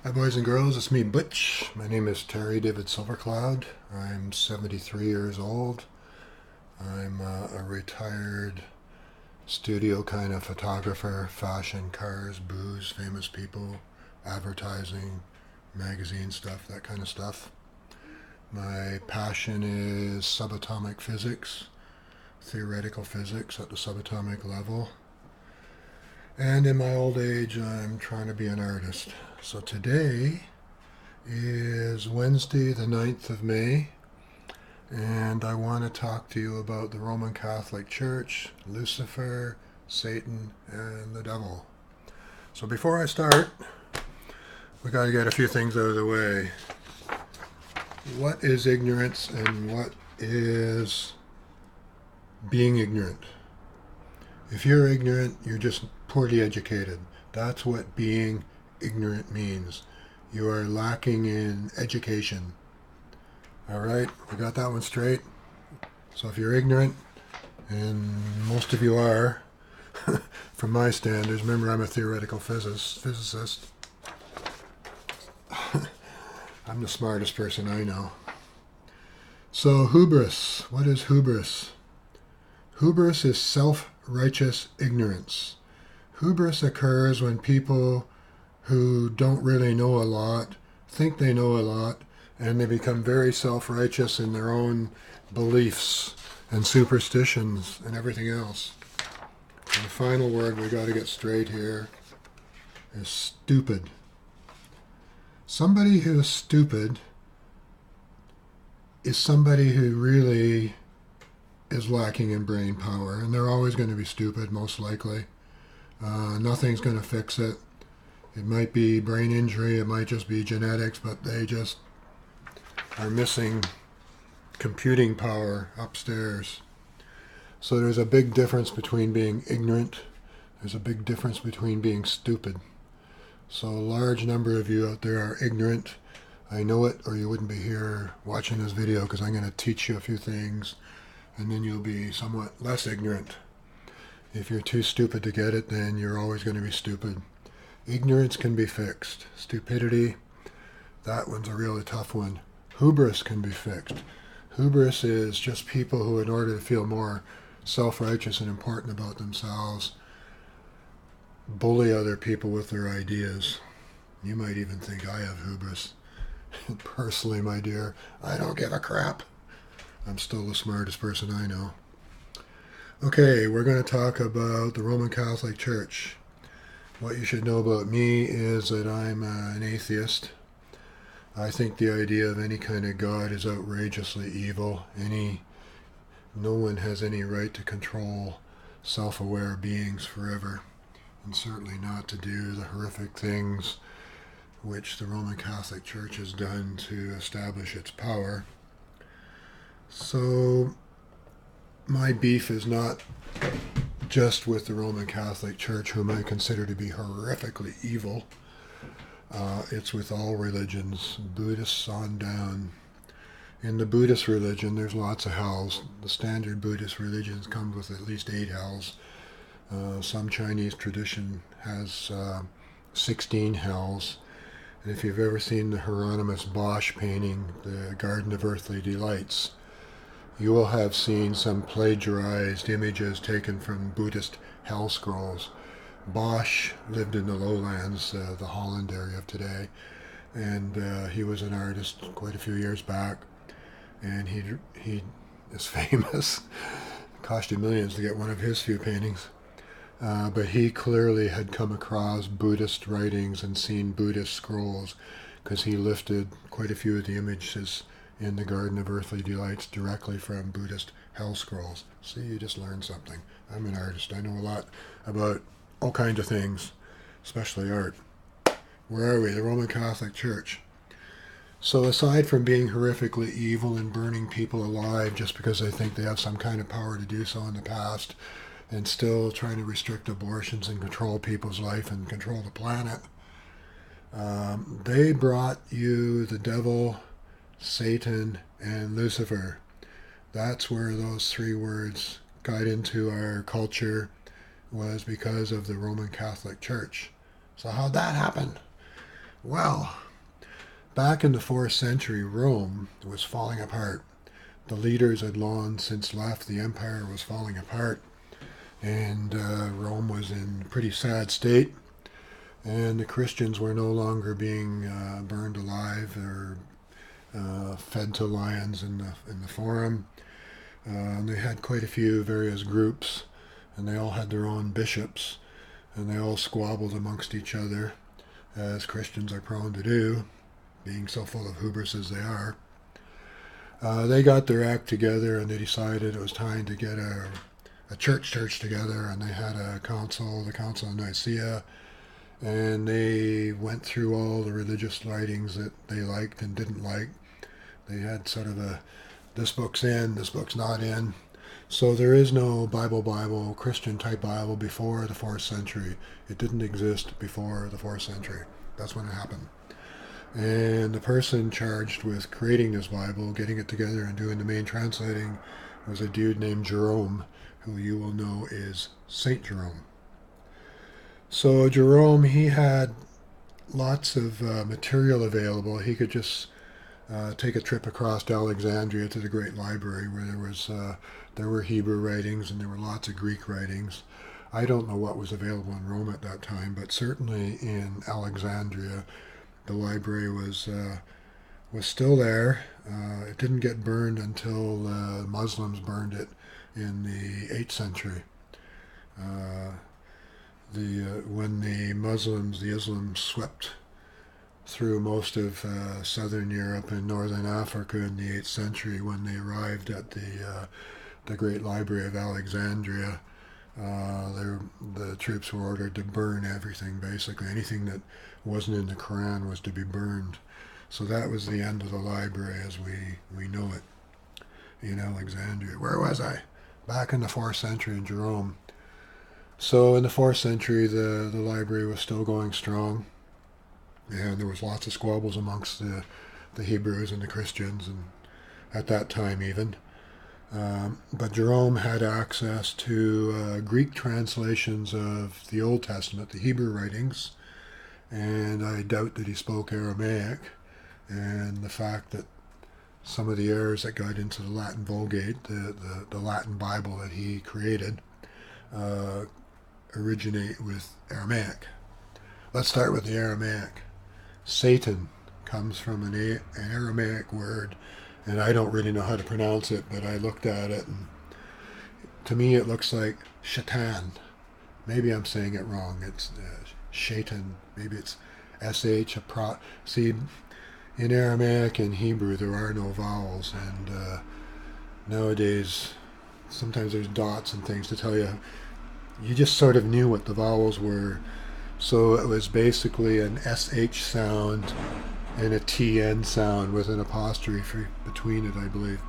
Hi boys and girls, it's me Butch. My name is Terry David Silvercloud. I'm 73 years old. I'm a retired studio kind of photographer, fashion, cars, booze, famous people, advertising, magazine stuff, that kind of stuff. My passion is subatomic physics, theoretical physics at the subatomic level. And in my old age, I'm trying to be an artist. So today is Wednesday, the 9th of May, and I want to talk to you about the Roman Catholic Church, Lucifer, Satan, and the devil. So before I start, we got to get a few things out of the way. What is ignorance and what is being ignorant? If you're ignorant, you're just poorly educated. That's what being ignorant means. You are lacking in education. All right, we got that one straight. So if you're ignorant, and most of you are, from my standards, remember I'm a theoretical physicist. I'm the smartest person I know. So hubris, what is hubris? Hubris is self-righteous ignorance. Hubris occurs when people who don't really know a lot think they know a lot, and they become very self-righteous in their own beliefs and superstitions and everything else. And the final word we got to get straight here is stupid. Somebody who is stupid is somebody who really is lacking in brain power, and they're always going to be stupid, most likely. Nothing's going to fix it. It might be brain injury, it might just be genetics, but they just are missing computing power upstairs. So there's a big difference between being ignorant, there's a big difference between being stupid. So a large number of you out there are ignorant. I know it, or you wouldn't be here watching this video, because I'm going to teach you a few things, and then you'll be somewhat less ignorant. If you're too stupid to get it, then you're always going to be stupid. Ignorance can be fixed. Stupidity, that one's a really tough one. Hubris can be fixed. Hubris is just people who, in order to feel more self-righteous and important about themselves, bully other people with their ideas. You might even think I have hubris. Personally, my dear, I don't give a crap. I'm still the smartest person I know. Okay, we're going to talk about the Roman Catholic Church. What you should know about me is that I'm an atheist. I think the idea of any kind of God is outrageously evil. No one has any right to control self-aware beings forever, and certainly not to do the horrific things which the Roman Catholic Church has done to establish its power. So my beef is not just with the Roman Catholic Church, whom I consider to be horrifically evil. It's with all religions, Buddhists on down. In the Buddhist religion, there's lots of hells. The standard Buddhist religions come with at least 8 hells. Some Chinese tradition has 16 hells. And if you've ever seen the Hieronymus Bosch painting, The Garden of Earthly Delights, you will have seen some plagiarized images taken from Buddhist hell scrolls. Bosch lived in the lowlands, the Holland area of today, and he was an artist quite a few years back, and he is famous. It cost him millions to get one of his few paintings. But he clearly had come across Buddhist writings and seen Buddhist scrolls, because he lifted quite a few of the images in the Garden of Earthly Delights directly from Buddhist hell scrolls. See, you just learned something. I'm an artist. I know a lot about all kinds of things, especially art. Where are we? The Roman Catholic Church. So aside from being horrifically evil and burning people alive just because they think they have some kind of power to do so in the past, and still trying to restrict abortions and control people's life and control the planet, they brought you the devil, Satan, and Lucifer. That's where those 3 words got into our culture, was because of the Roman Catholic Church. So how'd that happen? Well, back in the 4th century, Rome was falling apart. The leaders had long since left. The empire was falling apart, and Rome was in a pretty sad state. And the Christians were no longer being burned alive or fed to lions in the forum. And they had quite a few various groups, and they all had their own bishops, and they all squabbled amongst each other, as Christians are prone to do, being so full of hubris as they are. They got their act together, and they decided it was time to get a church together, and they had a council, the Council of Nicaea, and they went through all the religious writings that they liked and didn't like. They had sort of a, this book's in, this book's not in. So there is no Bible, Christian type Bible before the 4th century. It didn't exist before the 4th century. That's when it happened. And the person charged with creating this Bible, getting it together and doing the main translating, was a dude named Jerome, who you will know is Saint Jerome. So Jerome, he had lots of material available. He could just take a trip across to Alexandria to the Great Library, where there were Hebrew writings and there were lots of Greek writings. I don't know what was available in Rome at that time, but certainly in Alexandria, the library was still there. It didn't get burned until Muslims burned it in the 8th century. When the Islam swept through most of southern Europe and northern Africa in the 8th century, when they arrived at the Great Library of Alexandria, the troops were ordered to burn everything, basically. Anything that wasn't in the Quran was to be burned. So that was the end of the library as we know it in Alexandria. Where was I? Back in the 4th century in Jerome. So in the 4th century, the library was still going strong, and there was lots of squabbles amongst the Hebrews and the Christians, and at that time even. But Jerome had access to Greek translations of the Old Testament, the Hebrew writings, and I doubt that he spoke Aramaic, and the fact that some of the errors that got into the Latin Vulgate, the Latin Bible that he created, originate with Aramaic. Let's start with the Aramaic. Satan comes from an Aramaic word, and I don't really know how to pronounce it, but I looked at it, and to me it looks like Shaitan. Maybe I'm saying it wrong. It's Shaitan. Maybe it's S-H. See, in Aramaic and Hebrew there are no vowels, and nowadays sometimes there's dots and things to tell you. You just sort of knew what the vowels were. So it was basically an SH sound and a TN sound with an apostrophe between it, I believe.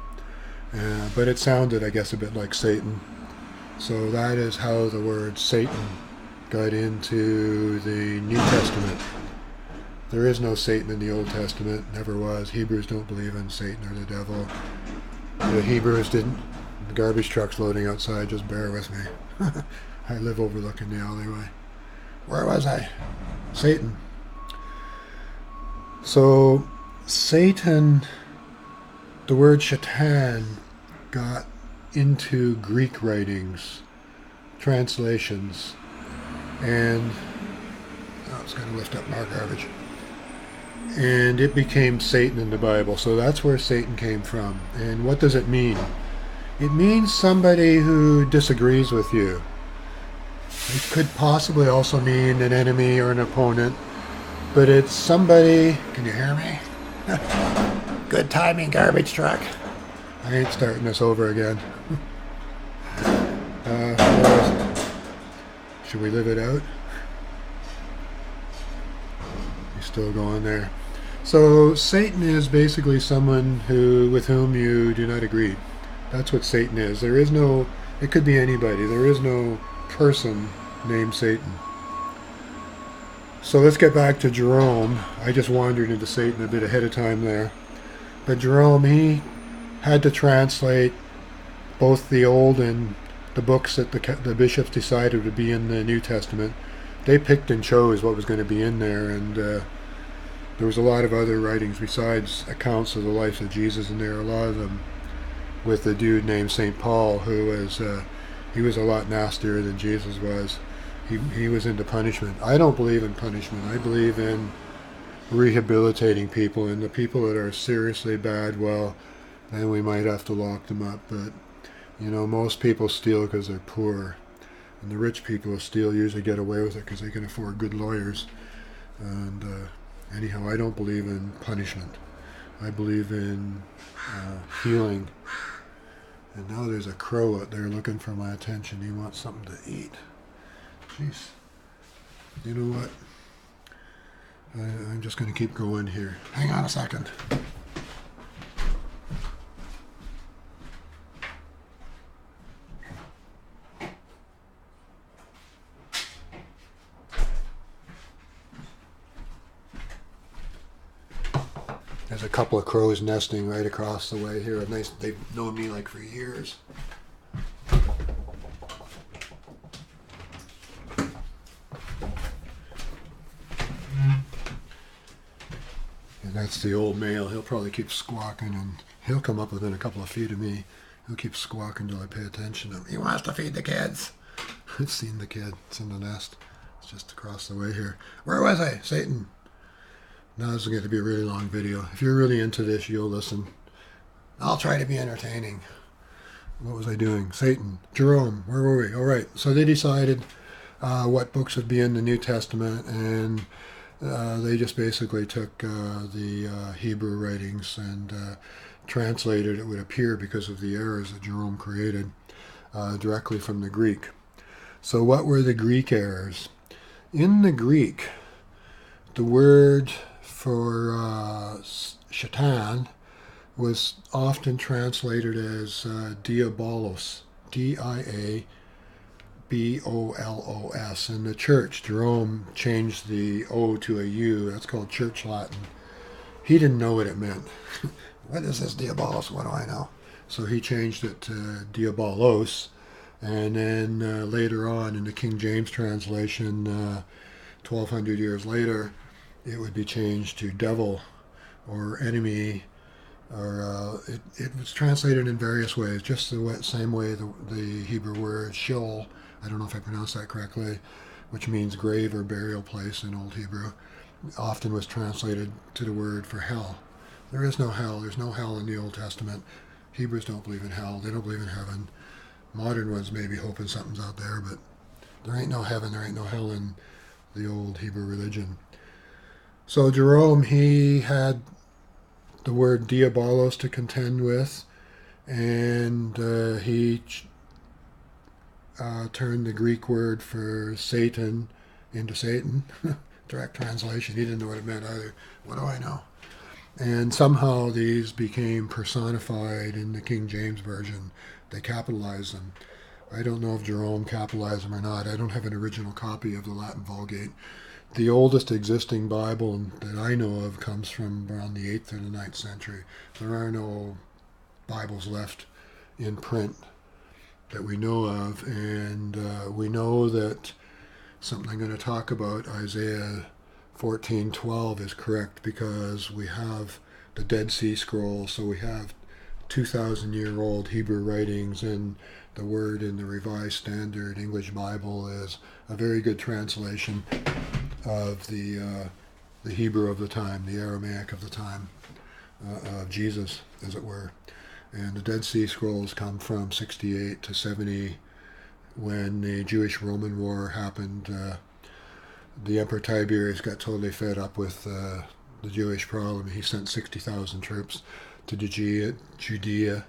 But it sounded, I guess, a bit like Satan. So that is how the word Satan got into the New Testament. There is no Satan in the Old Testament, never was. Hebrews don't believe in Satan or the devil. The Hebrews didn't. The garbage truck's loading outside, just bear with me. I live overlooking the alleyway. Where was I? Satan. So, Satan, the word Shaitan, got into Greek writings, translations, and I was going to lift up more garbage. And it became Satan in the Bible. So that's where Satan came from. And what does it mean? It means somebody who disagrees with you. It could possibly also mean an enemy or an opponent, but it's somebody. Can you hear me? Good timing, garbage truck. I ain't starting this over again. Should we live it out? You're still going there. So Satan is basically someone with whom you do not agree. That's what Satan is. There is no, it could be anybody. There is no person named Satan. So let's get back to Jerome. I just wandered into Satan a bit ahead of time there. But Jerome, he had to translate both the Old and the books that the bishops decided would be in the New Testament. They picked and chose what was going to be in there, and There was a lot of other writings besides accounts of the life of Jesus, and there are a lot of them with a dude named St. Paul, who was he was a lot nastier than Jesus was. He was into punishment. I don't believe in punishment. I believe in rehabilitating people, and the people that are seriously bad, well, then we might have to lock them up. But most people steal because they're poor, and the rich people who steal usually get away with it because they can afford good lawyers. And anyhow, I don't believe in punishment. I believe in healing. And now there's a crow out there looking for my attention. He wants something to eat. Jeez. You know what? I'm just going to keep going here. Hang on a second. There's a couple of crows nesting right across the way here. They've known me like for years. And that's the old male. He'll probably keep squawking, and he'll come up within a couple of feet of me. He'll keep squawking till I pay attention to him. He wants to feed the kids. I've seen the kid. It's in the nest. It's just across the way here. Where was I? Satan. Now this is going to be a really long video. If you're really into this, you'll listen. I'll try to be entertaining. What was I doing? Satan. Jerome. Where were we? All right. So they decided what books would be in the New Testament, and they just basically took the Hebrew writings and translated, it would appear because of the errors that Jerome created, directly from the Greek. So what were the Greek errors? In the Greek, the word for Satan was often translated as diabolos, Diabolos. In the church, Jerome changed the O to a U. That's called Church Latin. He didn't know what it meant. What is this diabolos? What do I know? So he changed it to diabolos. And then later on in the King James translation, 1200 years later, it would be changed to devil or enemy, or it was translated in various ways, just the same way the Hebrew word Sheol, I don't know if I pronounced that correctly, which means grave or burial place in Old Hebrew, often was translated to the word for hell. There is no hell. There's no hell in the Old Testament. Hebrews don't believe in hell. They don't believe in heaven. Modern ones may be hoping something's out there, but there ain't no heaven, there ain't no hell in the old Hebrew religion. So Jerome, he had the word diabolos to contend with, and he turned the Greek word for Satan into Satan. Direct translation. He didn't know what it meant either. What do I know? And somehow these became personified in the King James Version. They capitalized them. I don't know if Jerome capitalized them or not. I don't have an original copy of the Latin Vulgate. The oldest existing Bible that I know of comes from around the 8th or the 9th century. There are no Bibles left in print that we know of, and we know that something I'm going to talk about, Isaiah 14:12, is correct, because we have the Dead Sea Scrolls, so we have 2,000-year-old Hebrew writings, and the word in the Revised Standard English Bible is a very good translation of the Hebrew of the time, the Aramaic of the time, of Jesus, as it were. And the Dead Sea Scrolls come from 68 to 70, when the Jewish-Roman War happened. The Emperor Tiberius got totally fed up with the Jewish problem. He sent 60,000 troops to Judea,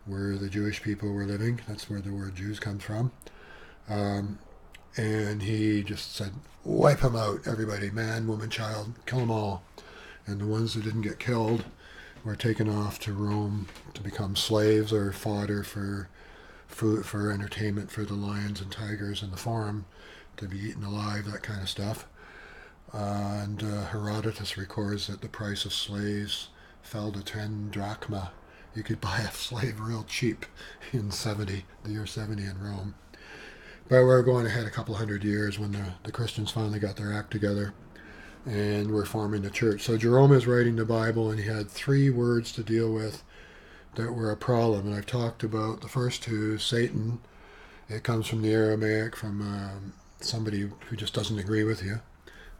where the Jewish people were living. That's where the word Jews comes from. And he just said, wipe them out, everybody, man, woman, child, kill them all. And the ones that didn't get killed were taken off to Rome to become slaves or fodder for food, for entertainment for the lions and tigers in the forum, to be eaten alive, that kind of stuff. And Herodotus records that the price of slaves fell to 10 drachma. You could buy a slave real cheap in the year 70 in Rome. But we're going ahead a couple hundred years when the Christians finally got their act together. and we're forming the church. So Jerome is writing the Bible, and he had 3 words to deal with that were a problem. And I've talked about the first 2, Satan. It comes from the Aramaic, from somebody who just doesn't agree with you,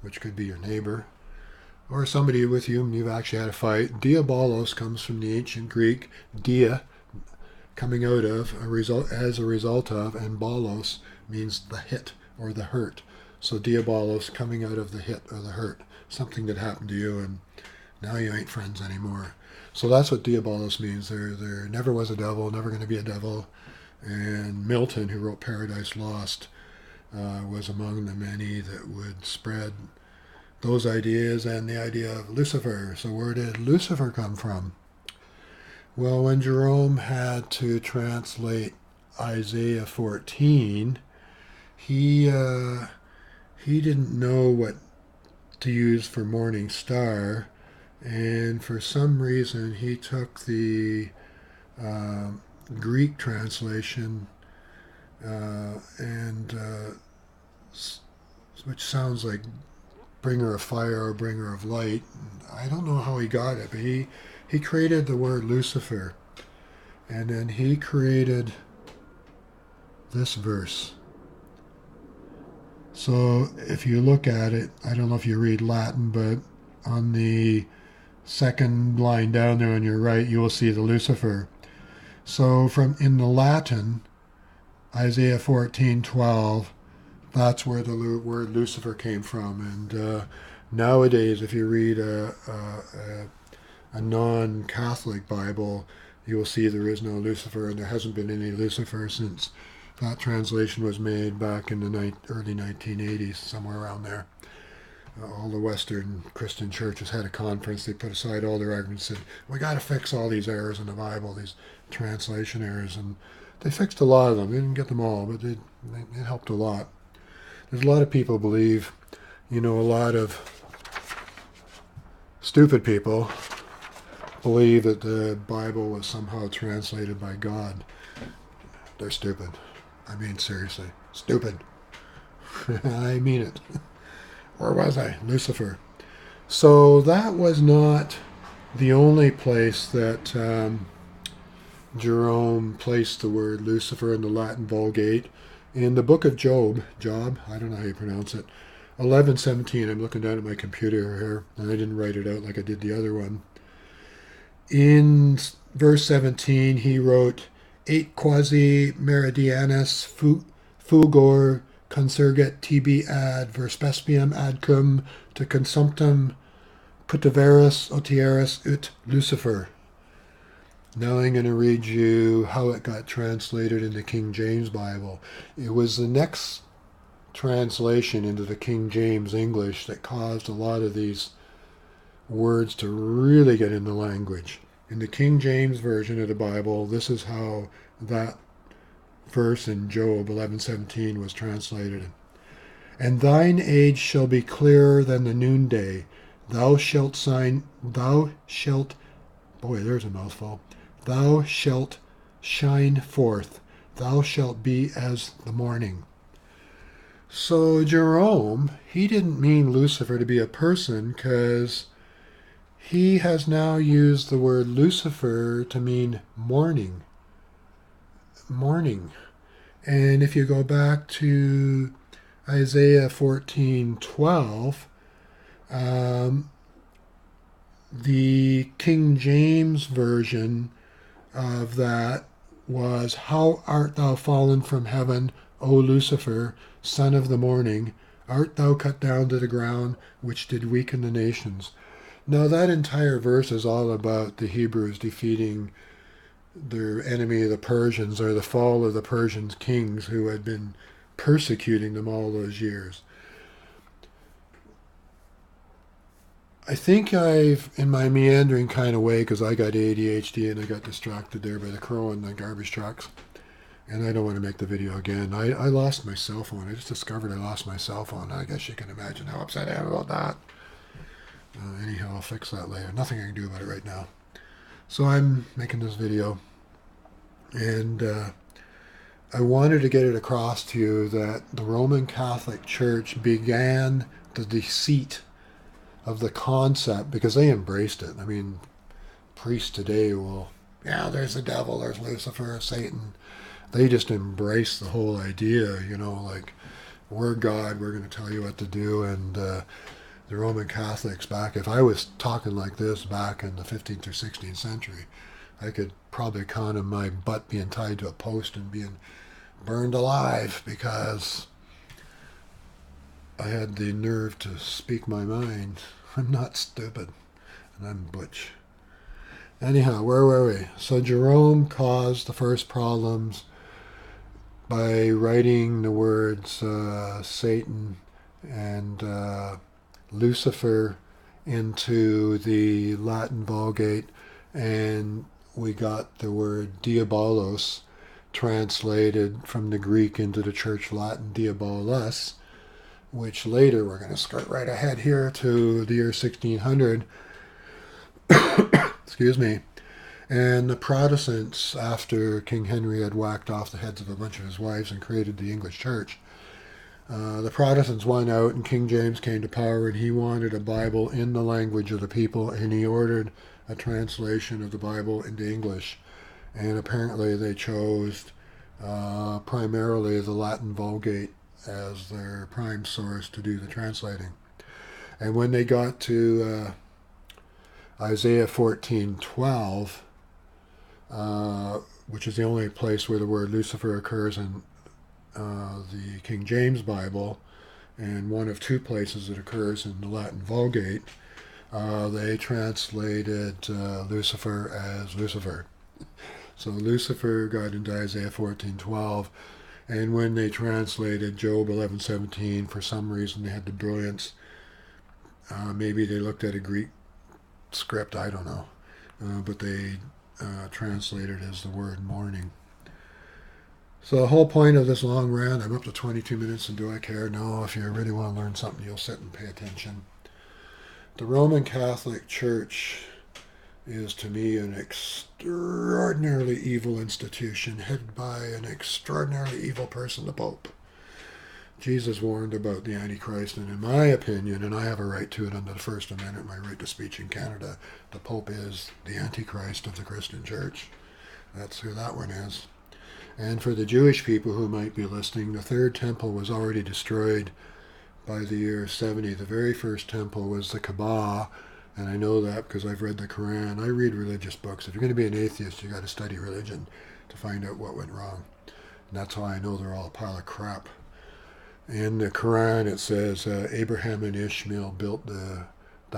which could be your neighbor, or somebody with whom you've actually had a fight. Diabolos comes from the ancient Greek, dia, coming out of, as a result of, and balos means the hit or the hurt. So diabolos, coming out of the hit or the hurt, something that happened to you and now you ain't friends anymore. So that's what diabolos means. There never was a devil, never going to be a devil. And Milton, who wrote Paradise Lost, was among the many that would spread those ideas and the idea of Lucifer. So where did Lucifer come from? Well, when Jerome had to translate Isaiah 14, he didn't know what to use for morning star, and for some reason he took the Greek translation, which sounds like bringer of fire or bringer of light. I don't know how he got it, but he created the word Lucifer, and then he created this verse. So if you look at it, I don't know if you read Latin, but on the second line down there on your right, you will see the Lucifer. So in the Latin, Isaiah 14:12, that's where the word Lucifer came from. And nowadays, if you read a non-Catholic Bible, you will see there is no Lucifer, and there hasn't been any Lucifer since that translation was made back in the early 1980s, somewhere around there. All the Western Christian churches had a conference. They put aside all their arguments and said, we got to fix all these errors in the Bible, these translation errors. And they fixed a lot of them. They didn't get them all, but it helped a lot. There's a lot of people believe, a lot of stupid people believe that the Bible was somehow translated by God. They're stupid. I mean, seriously, stupid. I mean it. Where was I? Lucifer. So that was not the only place that Jerome placed the word Lucifer in the Latin Vulgate. In the book of Job, I don't know how you pronounce it, 11:17, I'm looking down at my computer here, and I didn't write it out like I did the other one. In verse 17, he wrote, "Et quasi meridianus fugor consurget tibi ad verspecium ad cum te consumptum putaveris otieris ut Lucifer." Now I'm going to read you how it got translated in the King James Bible. It was the next translation into the King James English that caused a lot of these words to really get in the language. In the King James Version of the Bible, this is how that verse in Job 11:17 was translated. "And thine age shall be clearer than the noonday. Thou shalt boy, there's a mouthful. Thou shalt shine forth. Thou shalt be as the morning." So Jerome, he didn't mean Lucifer to be a person, because he has now used the word Lucifer to mean morning. Morning. And if you go back to Isaiah 14:12, the King James Version of that was, "How art thou fallen from heaven, O Lucifer, son of the morning? Art thou cut down to the ground, which did weaken the nations?" Now that entire verse is all about the Hebrews defeating their enemy, the Persians, or the fall of the Persian kings who had been persecuting them all those years. I think I've, in my meandering kind of way, because I got ADHD and I got distracted there by the crow and the garbage trucks, and I don't want to make the video again. I lost my cell phone. I just discovered I lost my cell phone. I guess you can imagine how upset I am about that. Anyhow, I'll fix that later. Nothing I can do about it right now. So I'm making this video, and I wanted to get it across to you that the Roman Catholic Church began the deceit of the concept, because they embraced it. I mean, priests today will, yeah, there's the devil, there's Lucifer, Satan. They just embrace the whole idea, like, we're God, we're going to tell you what to do. And the Roman Catholics back, if I was talking like this back in the 15th or 16th century, I could probably count on my butt being tied to a post and being burned alive, because I had the nerve to speak my mind. I'm not stupid, and I'm butch. Anyhow, where were we? So Jerome caused the first problems by writing the words Satan and Lucifer into the Latin Vulgate, and we got the word diabolos translated from the Greek into the Church Latin diabolus, which later, we're going to skirt right ahead here to the year 1600, excuse me, and the Protestants, after King Henry had whacked off the heads of a bunch of his wives and created the English Church, the Protestants won out, and King James came to power, and he wanted a Bible in the language of the people, and he ordered a translation of the Bible into English. And apparently they chose primarily the Latin Vulgate as their prime source to do the translating. And when they got to Isaiah 14:12, which is the only place where the word Lucifer occurs in the King James Bible, and one of two places it occurs in the Latin Vulgate, they translated Lucifer as Lucifer. So Lucifer got into Isaiah 14:12, and when they translated Job 11:17, for some reason they had the brilliance. Maybe they looked at a Greek script, I don't know, but they translated as the word morning. So the whole point of this long rant, I'm up to 22 minutes, and do I care? No, if you really want to learn something, you'll sit and pay attention. The Roman Catholic Church is, to me, an extraordinarily evil institution headed by an extraordinarily evil person, the Pope. Jesus warned about the Antichrist, and in my opinion, and I have a right to it under the First Amendment, my right to speech in Canada, the Pope is the Antichrist of the Christian Church. That's who that one is. And for the Jewish people who might be listening, the Third Temple was already destroyed by the year 70. The very first temple was the Kaaba, and I know that because I've read the Quran. I read religious books. If you're going to be an atheist, you got to study religion to find out what went wrong. And that's how I know they're all a pile of crap. In the Quran, it says Abraham and Ishmael built the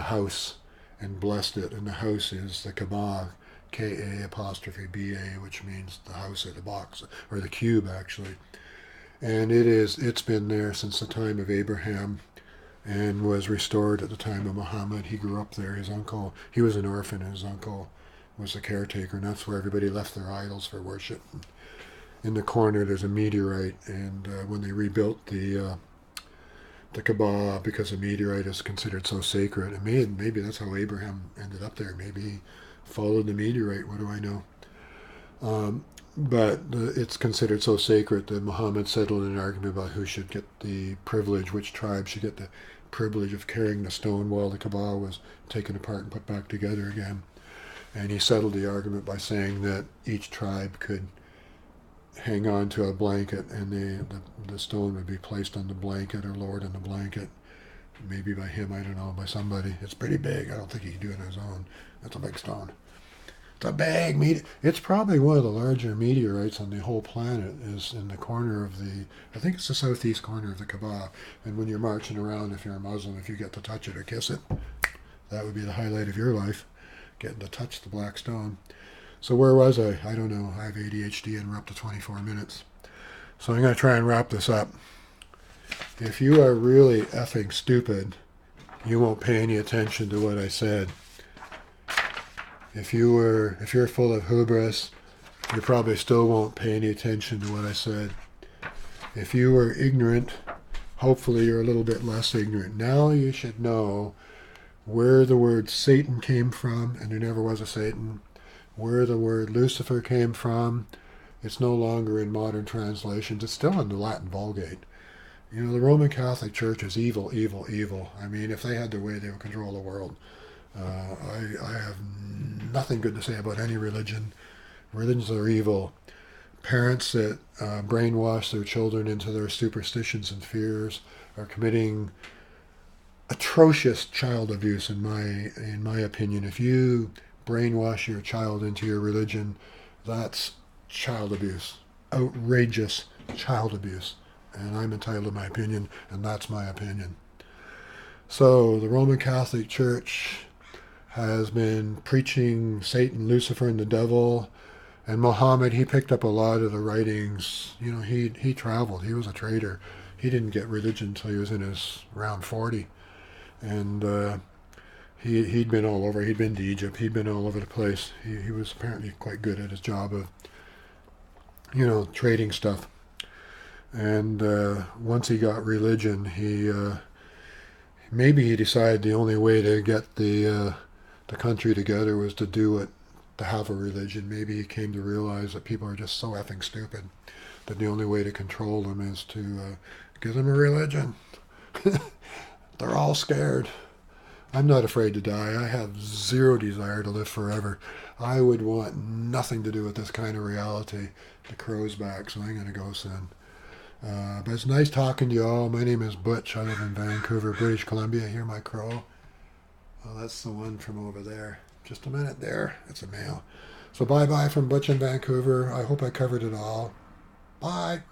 house and blessed it, and the house is the Kaaba, K-A-apostrophe-B-A, which means the house or the box, or the cube, actually. And it's been there since the time of Abraham, and was restored at the time of Muhammad. He grew up there. His uncle, he was an orphan, and his uncle was the caretaker, and that's where everybody left their idols for worship. In the corner, there's a meteorite, and when they rebuilt the Kaaba, because a meteorite is considered so sacred, and maybe that's how Abraham ended up there. Maybe he followed the meteorite. What do I know? But it's considered so sacred that Muhammad settled an argument about who should get the privilege, which tribe should get the privilege of carrying the stone while the Kaaba was taken apart and put back together again. And he settled the argument by saying that each tribe could hang on to a blanket, and the stone would be placed on the blanket or lowered on the blanket. Maybe by him, I don't know, by somebody. It's pretty big. I don't think he could do it on his own. That's a big stone. It's a big meteor. It's probably one of the larger meteorites on the whole planet. Is in the corner of I think it's the southeast corner of the Kaaba. And when you're marching around, if you're a Muslim, if you get to touch it or kiss it, that would be the highlight of your life, getting to touch the black stone. So where was I? I don't know. I have ADHD and we're up to 24 minutes. So I'm going to try and wrap this up. If you are really effing stupid, you won't pay any attention to what I said. If you're full of hubris, you probably still won't pay any attention to what I said. If you were ignorant, hopefully you're a little bit less ignorant. Now you should know where the word Satan came from, and there never was a Satan. Where the word Lucifer came from. It's no longer in modern translations. It's still in the Latin Vulgate. You know, the Roman Catholic Church is evil, evil, evil. I mean, if they had their way, they would control the world. I have nothing good to say about any religion. Religions are evil. Parents that brainwash their children into their superstitions and fears are committing atrocious child abuse. In my opinion, if you brainwash your child into your religion, that's child abuse, outrageous child abuse. And I'm entitled to my opinion, and that's my opinion. So the Roman Catholic Church has been preaching Satan, Lucifer, and the devil. And Muhammad, he picked up a lot of the writings. You know, he traveled. He was a trader. He didn't get religion until he was in his around 40. And he'd been all over. He'd been to Egypt. He'd been all over the place. He was apparently quite good at his job of, trading stuff. And once he got religion, maybe he decided the only way to get the country together was to do it, to have a religion. Maybe he came to realize that people are just so effing stupid that the only way to control them is to give them a religion. They're all scared. I'm not afraid to die. I have zero desire to live forever. I would want nothing to do with this kind of reality. The crow's back, so I'm going to go soon. But it's nice talking to you all. My name is Butch. I live in Vancouver, British Columbia. Hear my crow? Oh, that's the one from over there. Just a minute there. It's a male. So bye-bye from Butch in Vancouver. I hope I covered it all. Bye.